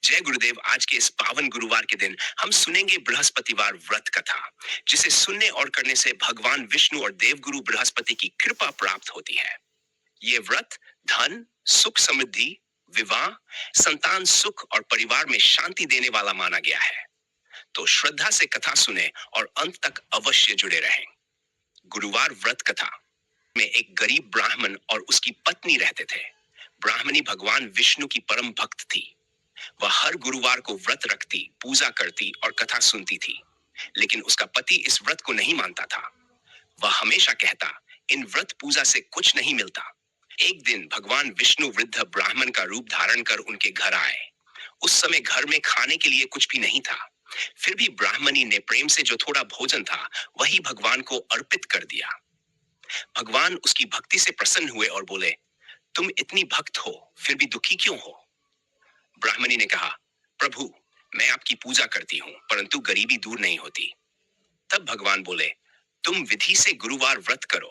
जय गुरुदेव। आज के इस पावन गुरुवार के दिन हम सुनेंगे बृहस्पतिवार व्रत कथा, जिसे सुनने और करने से भगवान विष्णु और देवगुरु बृहस्पति की कृपा प्राप्त होती है। ये व्रत धन, सुख, समृद्धि, विवाह, संतान सुख और परिवार में शांति देने वाला माना गया है। तो श्रद्धा से कथा सुने और अंत तक अवश्य जुड़े रहें। गुरुवार व्रत कथा में एक गरीब ब्राह्मण और उसकी पत्नी रहते थे। ब्राह्मणी भगवान विष्णु की परम भक्त थी। वह हर गुरुवार को व्रत रखती, पूजा करती और कथा सुनती थी। लेकिन उसका पति इस व्रत को नहीं मानता था। वह हमेशा कहता, इन व्रत पूजा से कुछ नहीं मिलता। एक दिन भगवान विष्णु वृद्ध ब्राह्मण का रूप धारण कर उनके घर आए। उस समय घर में खाने के लिए कुछ भी नहीं था। फिर भी ब्राह्मणी ने प्रेम से जो थोड़ा भोजन था वही भगवान को अर्पित कर दिया। भगवान उसकी भक्ति से प्रसन्न हुए और बोले, तुम इतनी भक्त हो, फिर भी दुखी क्यों हो? ब्राह्मणी ने कहा, प्रभु, मैं आपकी पूजा करती हूँ, परंतु गरीबी दूर नहीं होती। तब भगवान बोले, तुम विधि से गुरुवार व्रत करो,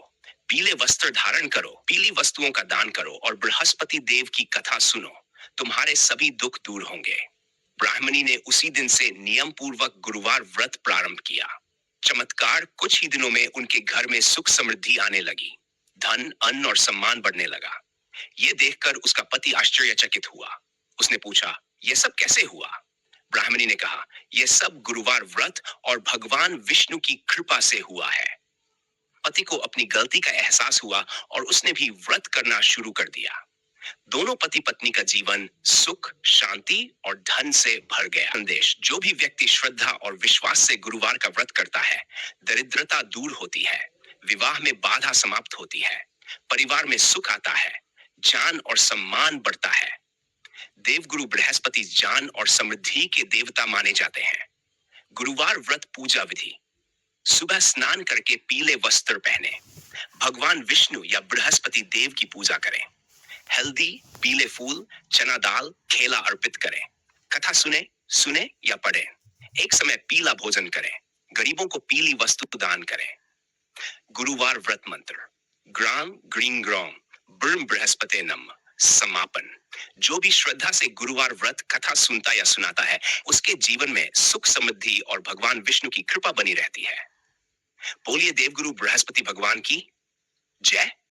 पीले वस्त्र धारण करो, पीली वस्तुओं का दान करो और बृहस्पति देव की कथा सुनो। तुम्हारे सभी दुख दूर होंगे। ब्राह्मणी ने उसी दिन से नियम पूर्वक गुरुवार व्रत प्रारंभ किया। चमत्कार, कुछ ही दिनों में उनके घर में सुख समृद्धि आने लगी। धन, अन्न और सम्मान बढ़ने लगा। ये देखकर उसका पति आश्चर्यचकित हुआ। उसने पूछा, यह सब कैसे हुआ? ब्राह्मणी ने कहा, यह सब गुरुवार व्रत और भगवान विष्णु की कृपा से हुआ है। पति को अपनी गलती का एहसास हुआ और उसने भी व्रत करना शुरू कर दिया। दोनों पति पत्नी का जीवन सुख, शांति और धन से भर गया। संदेश, जो भी व्यक्ति श्रद्धा और विश्वास से गुरुवार का व्रत करता है, दरिद्रता दूर होती है, विवाह में बाधा समाप्त होती है, परिवार में सुख आता है, ज्ञान और सम्मान बढ़ता है। देवगुरु बृहस्पति ज्ञान और समृद्धि के देवता माने जाते हैं। गुरुवार व्रत पूजा विधि: सुबह स्नान करके पीले वस्त्र पहने, भगवान विष्णु या बृहस्पति देव की पूजा करें। हल्दी, पीले फूल, चना दाल, केला अर्पित करें। कथा सुने सुने या पढ़ें। एक समय पीला भोजन करें। गरीबों को पीली वस्तु दान करें। गुरुवार व्रत मंत्र: ग्राम ग्रीन ग्रॉम ब्रह्म बृहस्पति नम। समापन: जो भी श्रद्धा से गुरुवार व्रत कथा सुनता या सुनाता है, उसके जीवन में सुख समृद्धि और भगवान विष्णु की कृपा बनी रहती है। बोलिए देवगुरु बृहस्पति भगवान की जय।